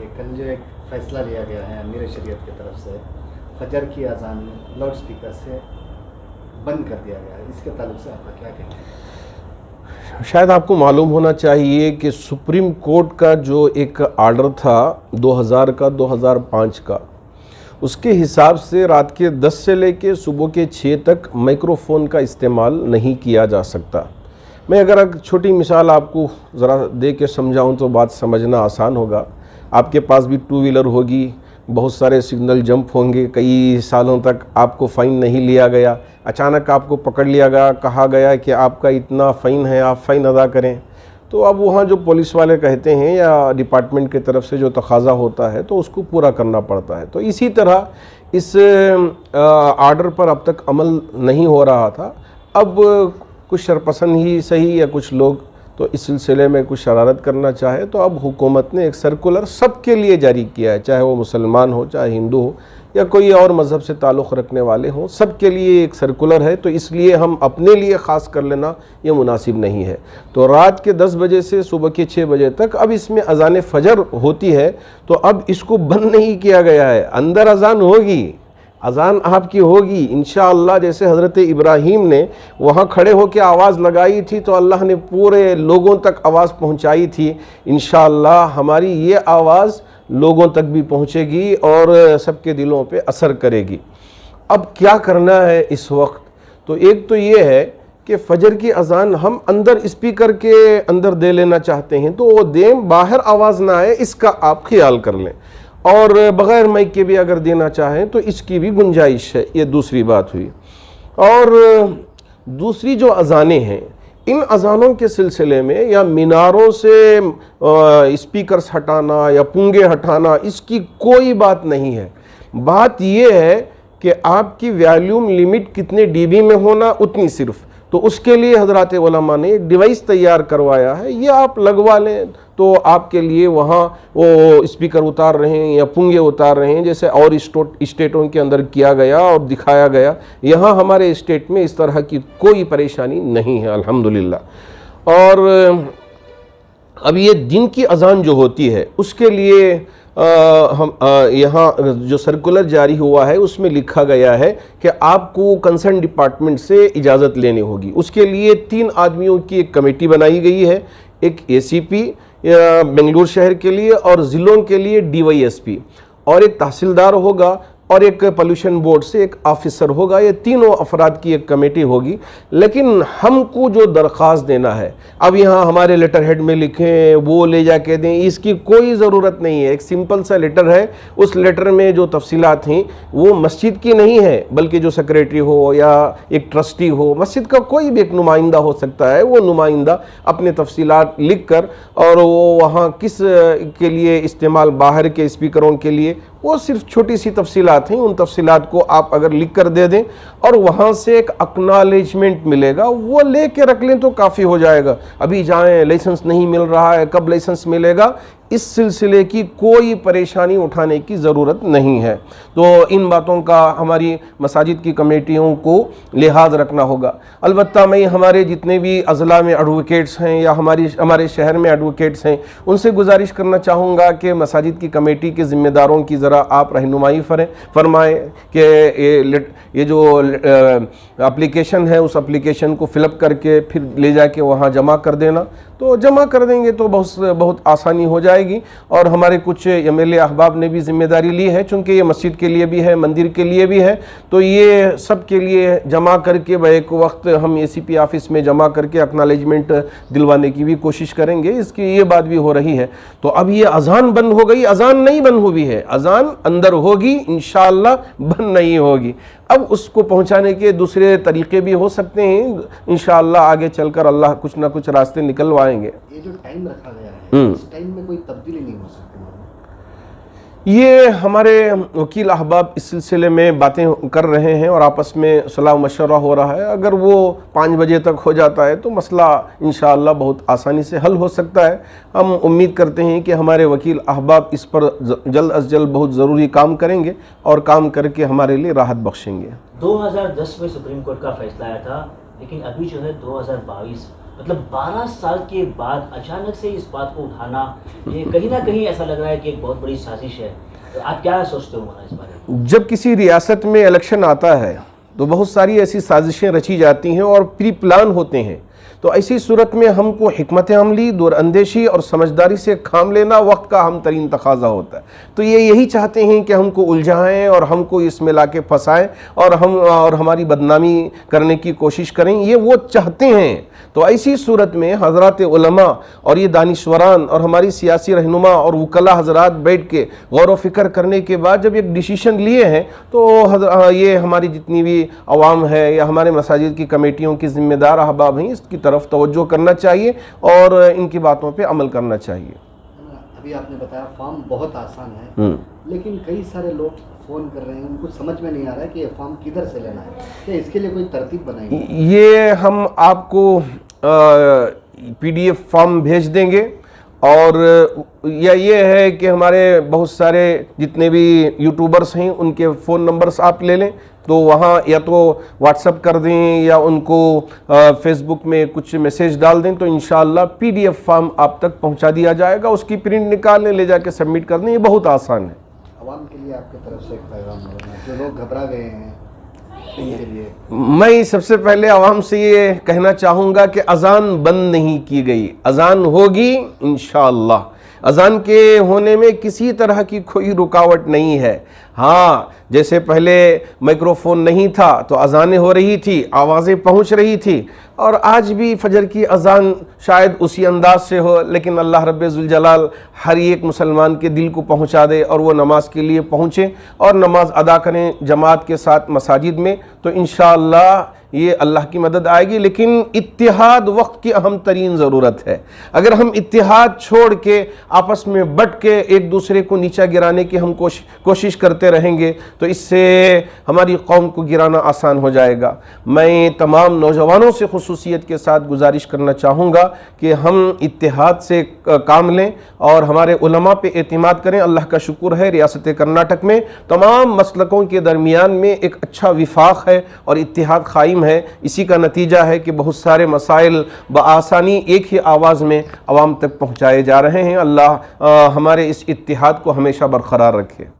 کہ کل جو ایک فیصلہ لیا گیا ہے امیر شریعت کی طرف سے فجر کی اذان لاؤڈ اسپیکر سے بند کر دیا گیا ہے، اس کے تعلق سے آپ کا کیا کہنا ہے؟ شاید آپ کو معلوم ہونا چاہیے کہ سپریم کورٹ کا جو ایک آرڈر تھا 2005 کا، اس کے حساب سے رات کے 10 سے لے کے صبح کے 6 تک مائکروفون کا استعمال نہیں کیا جا سکتا۔ میں اگر ایک چھوٹی مثال آپ کو ذرا دے کے سمجھاؤں تو بات سمجھنا آسان ہوگا۔ آپ کے پاس بھی 2 ویلر ہوگی، بہت سارے سگنل جمپ ہوں گے، کئی سالوں تک آپ کو فائن نہیں لیا گیا، اچانک آپ کو پکڑ لیا گیا، کہا گیا کہ آپ کا اتنا فائن ہے، آپ فائن ادا کریں۔ تو اب وہاں جو پولیس والے کہتے ہیں یا ڈپارٹمنٹ کی طرف سے جو تقاضا ہوتا ہے تو اس کو پورا کرنا پڑتا ہے۔ تو اسی طرح اس آرڈر پر اب تک عمل نہیں ہو رہا تھا۔ اب کچھ شرپسند ہی صحیح یا کچھ لوگ تو اس سلسلے میں کچھ شرارت کرنا چاہے تو اب حکومت نے ایک سرکولر سب کے لیے جاری کیا ہے، چاہے وہ مسلمان ہو، چاہے ہندو ہو یا کوئی اور مذہب سے تعلق رکھنے والے ہوں، سب کے لیے ایک سرکولر ہے۔ تو اس لیے ہم اپنے لیے خاص کر لینا یہ مناسب نہیں ہے۔ تو رات کے 10 بجے سے صبح کے 6 بجے تک اب اس میں اذان فجر ہوتی ہے، تو اب اس کو بند نہیں کیا گیا ہے، اندر اذان ہوگی، اذان آپ کی ہوگی انشاءاللہ۔ جیسے حضرت ابراہیم نے وہاں کھڑے ہو کے آواز لگائی تھی تو اللہ نے پورے لوگوں تک آواز پہنچائی تھی، انشاءاللہ ہماری یہ آواز لوگوں تک بھی پہنچے گی اور سب کے دلوں پہ اثر کرے گی۔ اب کیا کرنا ہے اس وقت؟ تو ایک تو یہ ہے کہ فجر کی اذان ہم اندر اسپیکر کے اندر دے لینا چاہتے ہیں تو وہ دیں، باہر آواز نہ آئے اس کا آپ خیال کر لیں، اور بغیر مائک کے بھی اگر دینا چاہیں تو اس کی بھی گنجائش ہے۔ یہ دوسری بات ہوئی۔ اور دوسری جو اذانیں ہیں، ان اذانوں کے سلسلے میں یا میناروں سے اسپیکرز ہٹانا یا پونگے ہٹانا، اس کی کوئی بات نہیں ہے۔ بات یہ ہے کہ آپ کی ویلیوم لیمٹ کتنے ڈی بی میں ہونا، اتنی صرف۔ تو اس کے لیے حضرات علماء نے ایک ڈیوائس تیار کروایا ہے، یہ آپ لگوا لیں تو آپ کے لیے وہاں وہ اسپیکر اتار رہے ہیں یا پونگے اتار رہے ہیں، جیسے اور اسٹیٹوں کے اندر کیا گیا اور دکھایا گیا۔ یہاں ہمارے اسٹیٹ میں اس طرح کی کوئی پریشانی نہیں ہے الحمدللہ۔ اور اب یہ دن کی اذان جو ہوتی ہے اس کے لیے یہاں جو سرکولر جاری ہوا ہے اس میں لکھا گیا ہے کہ آپ کو کنسرن ڈپارٹمنٹ سے اجازت لینی ہوگی۔ اس کے لیے 3 آدمیوں کی ایک کمیٹی بنائی گئی ہے، ایک اے سی پی بنگلور شہر کے لیے اور ضلعوں کے لیے DYSP، اور ایک تحصیلدار ہوگا اور ایک پولوشن بورڈ سے ایک آفیسر ہوگا۔ یہ تینوں افراد کی ایک کمیٹی ہوگی۔ لیکن ہم کو جو درخواست دینا ہے، اب یہاں ہمارے لیٹر ہیڈ میں لکھیں، وہ لے جا کے دیں، اس کی کوئی ضرورت نہیں ہے۔ ایک سمپل سا لیٹر ہے، اس لیٹر میں جو تفصیلات ہیں وہ مسجد کی نہیں ہے، بلکہ جو سیکریٹری ہو یا ایک ٹرسٹی ہو، مسجد کا کوئی بھی ایک نمائندہ ہو سکتا ہے، وہ نمائندہ اپنے تفصیلات لکھ کر، اور وہ وہاں کس کے لیے استعمال، باہر کے اسپیکروں کے لیے، وہ صرف چھوٹی سی تفصیلات ہیں، ان تفصیلات کو آپ اگر لکھ کر دے دیں اور وہاں سے ایک اکنالجمنٹ ملے گا، وہ لے کے رکھ لیں تو کافی ہو جائے گا۔ ابھی جائیں لائسنس نہیں مل رہا ہے، کب لائسنس ملے گا، اس سلسلے کی کوئی پریشانی اٹھانے کی ضرورت نہیں ہے۔ تو ان باتوں کا ہماری مساجد کی کمیٹیوں کو لحاظ رکھنا ہوگا۔ البتہ میں ہمارے جتنے بھی اضلاع میں ایڈوکیٹس ہیں یا ہمارے شہر میں ایڈوکیٹس ہیں، ان سے گزارش کرنا چاہوں گا کہ مساجد کی کمیٹی کے ذمہ داروں کی ذرا آپ رہنمائی فرمائیں کہ یہ جو اپلیکیشن ہے اس اپلیکیشن کو فل اپ کر کے پھر لے جا کے وہاں جمع کر دینا، تو جمع کر دیں گے تو بہت آسانی ہو جائے گی۔ اور ہمارے کچھ MLA احباب نے بھی ذمہ داری لی ہے، چونکہ یہ مسجد کے لیے بھی ہے، مندر کے لیے بھی ہے، تو یہ سب کے لیے جمع کر کے ایک وقت ہم ACP آفس میں جمع کر کے اکنالجمنٹ دلوانے کی بھی کوشش کریں گے۔ اس کی یہ بات بھی ہو رہی ہے۔ تو اب یہ اذان بند ہو گئی، اذان نہیں بند ہوئی ہے، اذان اندر ہوگی انشاءاللہ، بند نہیں ہوگی۔ اب اس کو پہنچانے کے دوسرے طریقے بھی ہو سکتے ہیں، انشاءاللہ آگے چل کر اللہ کچھ نہ کچھ راستے نکلوائیں گے۔ یہ جو ٹائم رکھا گیا ہے، اس ٹائم میں کوئی تبدیلی نہیں ہو سکتی؟ یہ ہمارے وکیل احباب اس سلسلے میں باتیں کر رہے ہیں اور آپس میں صلاح مشورہ ہو رہا ہے۔ اگر وہ 5 بجے تک ہو جاتا ہے تو مسئلہ انشاءاللہ بہت آسانی سے حل ہو سکتا ہے۔ ہم امید کرتے ہیں کہ ہمارے وکیل احباب اس پر جلد از جلد بہت ضروری کام کریں گے اور کام کر کے ہمارے لیے راحت بخشیں گے۔ 2010 میں سپریم کورٹ کا فیصلہ آیا تھا، لیکن ابھی جو ہے 2022 مطلب 12 سال کے بعد اچانک سے اس بات کو اٹھانا، یہ کہیں نہ کہیں ایسا لگ رہا ہے کہ ایک بہت بڑی سازش ہے. تو آپ کیا سوچتے ہو مولانا اس بارے میں؟ جب کسی ریاست میں الیکشن آتا ہے تو بہت ساری ایسی سازشیں رچی جاتی ہیں اور پری پلان ہوتے ہیں. تو ایسی صورت میں ہم کو حکمت عملی، دور اندیشی اور سمجھداری سے کام لینا وقت کا اہم ترین تقاضا ہوتا ہے. تو یہ یہی چاہتے ہیں کہ ہم کو الجھائیں اور ہم کو اس میں لا کے پھنسائیں اور ہماری بدنامی کرنے کی کوشش کریں، یہ وہ چاہتے ہیں. تو ایسی صورت میں حضرات علماء اور یہ دانشوران اور ہماری سیاسی رہنما اور وکلاء حضرات بیٹھ کے غور و فکر کرنے کے بعد جب ایک ڈیسیشن لیے ہیں تو یہ ہماری جتنی بھی عوام ہے یا ہمارے مساجد کی کمیٹیوں کی ذمہ دار احباب ہیں، اس کی طرف توجہ کرنا چاہیے اور ان کی باتوں پہ عمل کرنا چاہیے. ابھی آپ نے بتایا فارم بہت آسان ہے، لیکن کئی سارے لوگ فون کر رہے ہیں، ان کو سمجھ میں نہیں آ رہا ہے کہ یہ فارم کدھر سے لینا ہے. کیا اس کے لیے کوئی ترتیب بنائی ہے؟ یہ ہم آپ کو پی ڈی ایف فارم بھیج دیں گے. اور یہ ہے کہ ہمارے بہت سارے جتنے بھی یوٹیوبرس ہیں ان کے فون نمبرز آپ لے لیں، تو وہاں یا تو واٹس اپ کر دیں یا ان کو فیس بک میں کچھ میسیج ڈال دیں، تو انشاءاللہ پی ڈی ایف فارم آپ تک پہنچا دیا جائے گا. اس کی پرنٹ نکال لیں، لے جا کے سبمٹ کر دیں. یہ بہت آسان ہے. عوام کے لیے آپ کی طرف سے ایک پیغام ہوگا، جو لوگ گھبرا گئے ہیں ان کے لیے؟ میں سب سے پہلے عوام سے یہ کہنا چاہوں گا کہ اذان بند نہیں کی گئی، اذان ہوگی انشاءاللہ. اذان کے ہونے میں کسی طرح کی کوئی رکاوٹ نہیں ہے. ہاں، جیسے پہلے مائکروفون نہیں تھا تو اذانیں ہو رہی تھی، آوازیں پہنچ رہی تھی، اور آج بھی فجر کی اذان شاید اسی انداز سے ہو، لیکن اللہ رب ذوالجلال ہر ایک مسلمان کے دل کو پہنچا دے اور وہ نماز کے لیے پہنچیں اور نماز ادا کریں جماعت کے ساتھ مساجد میں. تو انشاءاللہ یہ اللہ کی مدد آئے گی. لیکن اتحاد وقت کی اہم ترین ضرورت ہے. اگر ہم اتحاد چھوڑ کے آپس میں بٹ کے ایک دوسرے کو نیچا گرانے کی ہم کوشش کرتے رہیں گے تو اس سے ہماری قوم کو گرانا آسان ہو جائے گا. میں تمام نوجوانوں سے خصوصیت کے ساتھ گزارش کرنا چاہوں گا کہ ہم اتحاد سے کام لیں اور ہمارے علماء پہ اعتماد کریں. اللہ کا شکر ہے ریاست کرناٹک میں تمام مسلکوں کے درمیان میں ایک اچھا وفاق ہے اور اتحاد قائم ہے. اسی کا نتیجہ ہے کہ بہت سارے مسائل بآسانی ایک ہی آواز میں عوام تک پہنچائے جا رہے ہیں. اللہ ہمارے اس اتحاد کو ہمیشہ برقرار رکھے.